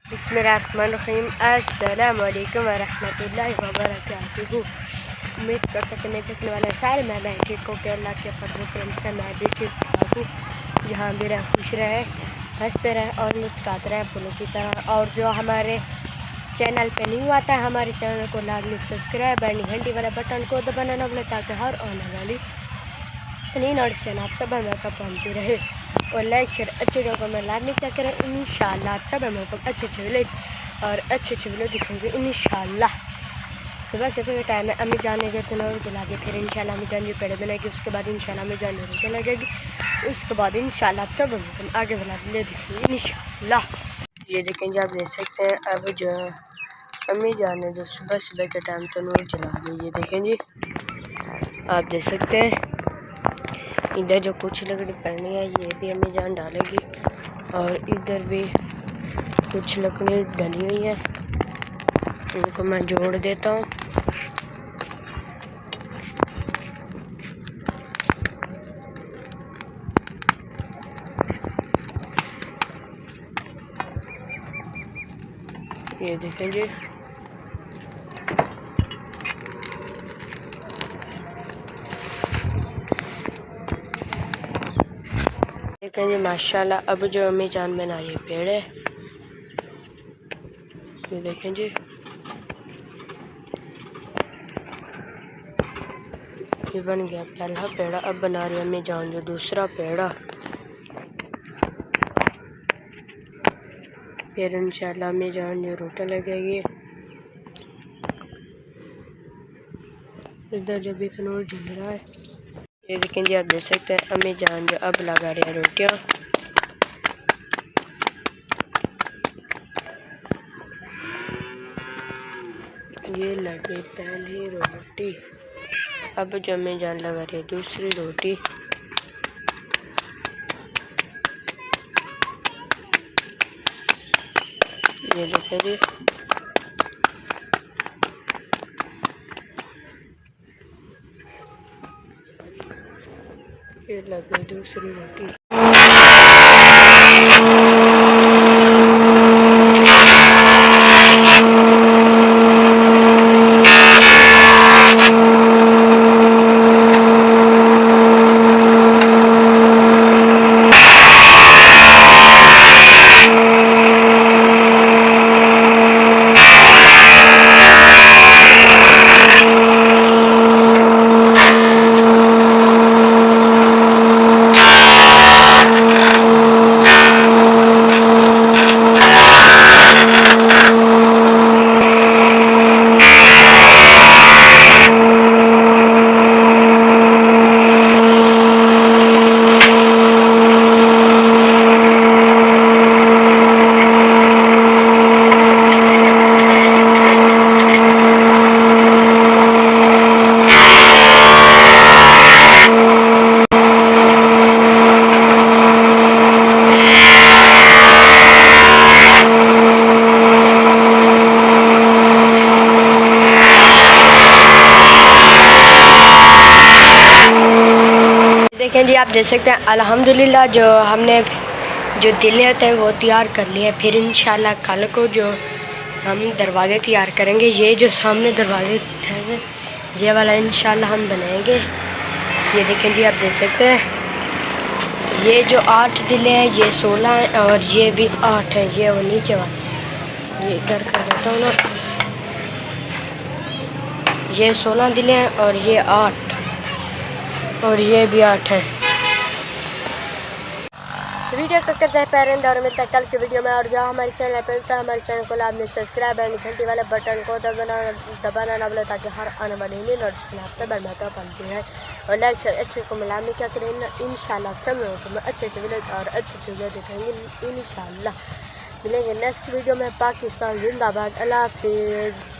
बिस्मिल्लाहिर्रहमानिर्रहीम। अस्सलाम वालेकुम वरहमतुल्लाहि वबरकातुहू। उम्मीद करता कि मैं देखने वाले सारे मैं ठीक हूँ कि अल्लाह के फजल करम से मैं भी ठीक ठाक हूँ। जहाँ भी रहे खुश रहे, हंसते रहे और मुस्कुराते रहे फूलों की तरह। और जो हमारे चैनल पे न्यू आता है, हमारे चैनल को लाजमी सब्सक्राइब और घंटी वाला बटन को दबाना न भूलें ताकि हर आने वाली नई नोटिफिकेशन आप सब हमें तक पहुँचती रहे। और लाइक शेयर अच्छे वीडियो में लाजमी क्या करें। इंशाल्लाह आप सब हमें तक अच्छे वीडियो और अच्छे वीडियो दिखेंगे इंशाल्लाह। सुबह से फिर टाइम है अम्मी जाने जाते हैं और बुलागे, फिर इंशाल्लाह अम्मी जान जी पेड़े बनाएगी, उसके बाद इंशाल्लाह अम्मी जान रोटी लगेगी, उसके बाद इंशाल्लाह आप सब हमें आगे वाला वीडियो दिखेंगे इंशाल्लाह। ये देखें जी, आप देख सकते हैं अब जो अम्मी जान ने जो सुबह सुबह के टाइम तो नूर जला दी। ये देखें जी, आप देख सकते हैं इधर जो कुछ लकड़ी पड़नी है ये भी अम्मी जान डालेगी और इधर भी कुछ लकड़ी डली हुई है, इनको मैं जोड़ देता हूँ। ये देखें जी, देखें जी माशाल्लाह। अब जो अम्मी जान बना ये पेड़ है, ये देखें जी, ये बन गया पहला पेड़ा। अब बना रही अम्मी जान जो दूसरा पेड़ा, फिर इंशाल्लाह अम्मी जान जो रोटी लगेगी। इधर जो भी तनूर जल रहा है, ये देखें जी, आप देख सकते हैं अम्मी जान जो अब लगा रही है रोटियाँ। ये लगी पहली रोटी, अब जो अम्मी जान लगा रही है दूसरी रोटी। ये देखें जी, ये लगी दूसरी रोटी। देखें जी, आप देख सकते हैं अल्हम्दुलिल्लाह जो हमने जो दिले होते हैं वो तैयार कर लिए। फिर इंशाल्लाह कल को जो हम दरवाज़े तैयार करेंगे, ये जो सामने दरवाजे हैं ये वाला इंशाल्लाह हम बनाएंगे। ये देखें जी, आप देख सकते हैं ये जो 8 दिले हैं ये 16 हैं और ये भी 8 हैं। ये वो नीचे वाला ये इधर कर देता हूँ ना, ये 16 दिले हैं और ये 8 और ये भी 8 है। वीडियो को करते हैं पेरेंट और मिलता है कल की वीडियो में। और जो हमारे चैनल पर मिलता है, हमारे चैनल को लाजमी सब्सक्राइब और घंटी वाले बटन को दबाना ना भूलें ताकि हर आने वाली नई नोटिफिकेशन आपसे बढ़ता बनती है। और लाइक शेयर अच्छे को मिलाने क्या करें इंशाल्लाह सब लोगों को अच्छे वीडियो और अच्छे वीडियो दिखाएंगे इंशाल्लाह। मिलेंगे नेक्स्ट वीडियो में। पाकिस्तान जिंदाबाद। अल्लाह हाफिज़।